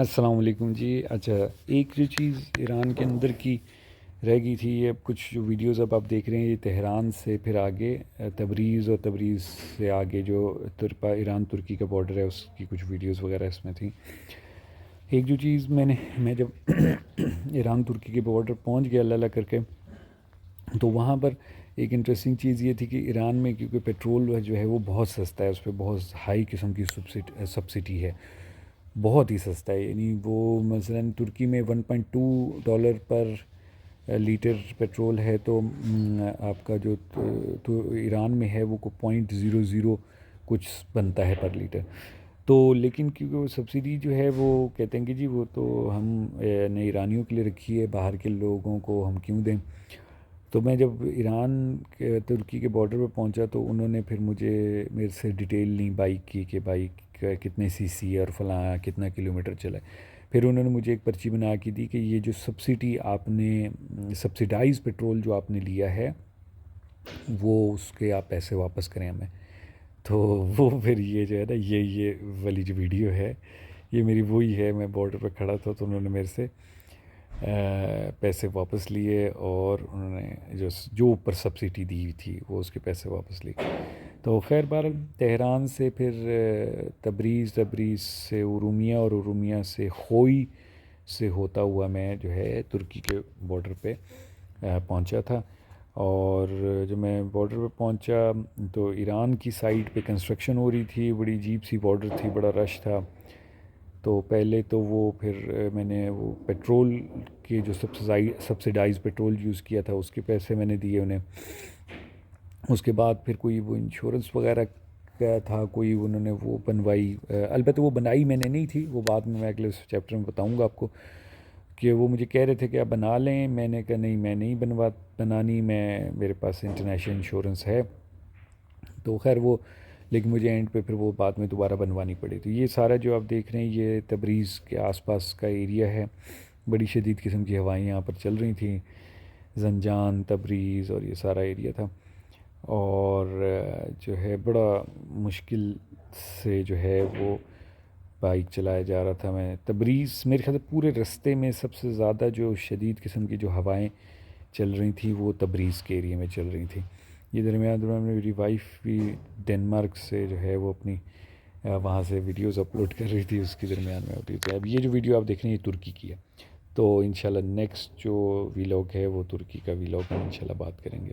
السلام علیکم جی. اچھا، ایک جو چیز ایران کے اندر کی رہ گئی تھی، یہ اب کچھ جو ویڈیوز اب آپ دیکھ رہے ہیں یہ تہران سے پھر آگے تبریز، اور تبریز سے آگے جو ایران ترکی کا بارڈر ہے اس کی کچھ ویڈیوز وغیرہ اس میں تھیں. ایک جو چیز میں جب ایران ترکی کے بارڈر پہنچ گیا اللہ اللہ کر کے، تو وہاں پر ایک انٹرسٹنگ چیز یہ تھی کہ ایران میں کیونکہ پیٹرول جو ہے وہ بہت سستا ہے، اس پہ بہت ہائی قسم کی سبسڈی ہے، بہت ہی سستا ہے. یعنی وہ مثلاً ترکی میں $1.2 پر لیٹر پیٹرول ہے، تو آپ کا جو تو ایران میں ہے وہ 0.00 کچھ بنتا ہے پر لیٹر. تو لیکن کیونکہ وہ سبسڈی جو ہے وہ کہتے ہیں کہ جی وہ تو ہم نے ایرانیوں کے لیے رکھی ہے، باہر کے لوگوں کو ہم کیوں دیں. تو میں جب ایران کے ترکی کے بارڈر پہ پہنچا تو انہوں نے پھر میرے سے ڈیٹیل لی بائک کی، کہ بائک کتنے سی سی ہے اور فلاں کتنا کلومیٹر چلا ہے. پھر انہوں نے مجھے ایک پرچی بنا کے دی کہ یہ جو سبسڈی آپ نے سبسیڈائز پیٹرول جو آپ نے لیا ہے وہ اس کے آپ پیسے واپس کریں ہمیں. تو وہ پھر یہ جو ہے نا یہ والی جو ویڈیو ہے یہ میری وہی ہے. میں بارڈر پہ کھڑا تھا تو انہوں نے میرے سے پیسے واپس لیے، اور انہوں نے جو اوپر سبسڈی دی ہوئی تھی وہ اس کے پیسے واپس لیے. تو خیر بہرحال تہران سے پھر تبریز سے ارومیہ، اور ارومیہ سے خوئی سے ہوتا ہوا میں جو ہے ترکی کے بارڈر پہ پہنچا تھا. اور جب میں بارڈر پہ پہنچا تو ایران کی سائٹ پہ کنسٹرکشن ہو رہی تھی، بڑی عجیب سی بارڈر تھی، بڑا رش تھا. تو پہلے تو وہ پھر میں نے وہ پیٹرول کے جو سبسیڈائز پیٹرول یوز کیا تھا اس کے پیسے میں نے دیے انہیں. اس کے بعد پھر کوئی وہ انشورنس وغیرہ کا تھا، کوئی انہوں نے وہ بنوائی. البتہ وہ بنائی میں نے نہیں تھی، وہ بعد میں اگلے چیپٹر میں بتاؤں گا آپ کو، کہ وہ مجھے کہہ رہے تھے کہ آپ بنا لیں. میں نے کہا نہیں، میں نہیں بنانی، میرے پاس انٹرنیشنل انشورنس ہے. تو خیر وہ، لیکن مجھے اینڈ پہ پھر وہ بعد میں دوبارہ بنوانی پڑی. تو یہ سارا جو آپ دیکھ رہے ہیں یہ تبریز کے آس پاس کا ایریا ہے. بڑی شدید قسم کی ہوائیں یہاں پر چل رہی تھیں، زنجان، تبریز اور یہ سارا ایریا تھا. اور جو ہے بڑا مشکل سے جو ہے وہ بائک چلایا جا رہا تھا. میں تبریز، میرے خیال سے پورے رستے میں سب سے زیادہ جو شدید قسم کی جو ہوائیں چل رہی تھیں وہ تبریز کے ایریے میں چل رہی تھیں. یہ درمیان میں میری وائف بھی ڈنمارک سے جو ہے وہ اپنی وہاں سے ویڈیوز اپلوڈ کر رہی تھی، اس کی درمیان میں ہوتی. تو اب یہ جو ویڈیو آپ دیکھ رہے ہیں یہ ترکی کی ہے. تو انشاءاللہ نیکسٹ جو ویلاگ ہے وہ ترکی کا ویلاگ ہم انشاءاللہ بات کریں گے.